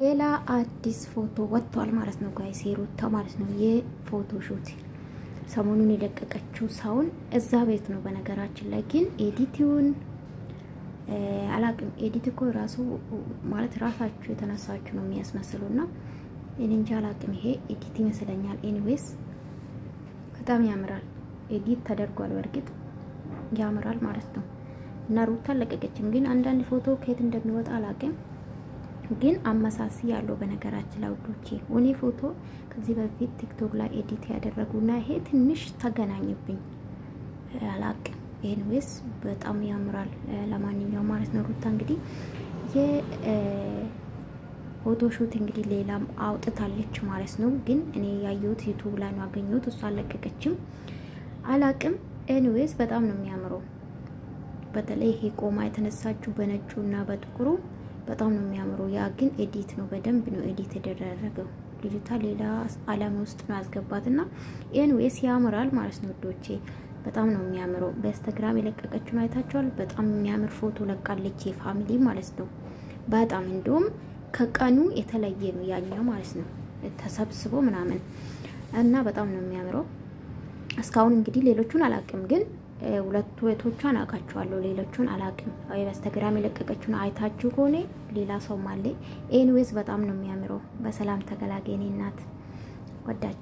ሌላ አዲስ ፎቶ ወጥቷል ማለት ነው ጋይስ ሩታ ማለት ነው የፎቶ ሹት ሰሞኑን የለቀቀችው ሳውን እዛ ቤት ነው በነገራችን ላይ ግን ኤዲቲውን አላቅም ኤዲት እኮ ራሱ ማለት ራሳችሁ የተነሳችሁ ነው የሚያስመስሉና እኔ እንጃ አላቅም ይሄ ኤዲት ይመስለኛል ኤኒዌይስ በጣም ያምራል ኤዲት ተደርጓል ወርግጥ ያምራል ማለት ነው እና ሩታ ለቀቀችም ግን አንዳንድ ፎቶ ከየት እንደሚወጣ አላቅም ግን አመሳሲ ያለው በነገራችን ላይ ወዶቼ ወኔ ፎቶ ከዚህ በፊት ቲክቶክ ላይ ኤዲት ያደረጉና ይሄ ትንሽ ተገናኝብኝ አላቅም ኤኒዌይስ በጣም ያምራል ለማንኛውም ማለት ነው ሩታ እንግዲህ የፎቶ ሹት እንግዲህ ሌላም አውጥታለች ማለት ነው ግን እኔ ያየሁት ዩቲዩብ ላይ ነው አገኘሁት እሷ አለቀቀችም አላቅም ኤኒዌይስ በጣም ነው የሚያምረው በተለይ ይሄ ቆማ የተነሳችው በነጩና በጥቁሩ በጣም ነው የሚያምረው ያ ግን ኤዲት ነው በደንብ ነው ኤዲት የተደረገው ልጅታ ሌላ ዓለም ውስጥ ነው ያስገባትና ኤኒዌይስ ያምራል ማለት ነው ወዶቼ በጣም ነው የሚያምረው በኢንስታግራም የለቀቀችው አይታችኋል በጣም የሚያምር ፎቶ ለቃለች የፋሚሊ ማለት ነው በጣም እንደውም ከቀኑ የተለየ ነው ያኛው ማለት ነው ተሰብስቦ ምናምን እና በጣም ነው የሚያምረው እስካሁን እንግዲህ ሌሎቹን አላቅም ግን ሁለቱ እህቶቿን አቃቸዋለሁ ሌሎቹን አላቅም በኢንስታግራም የለቀቀችው አይታችሁ ከሆነ ሌላ ሰው ማለ ኤኒዌይስ በጣም ነው የሚያምረው በሰላም ተገላገኝ እናት ወዳጅ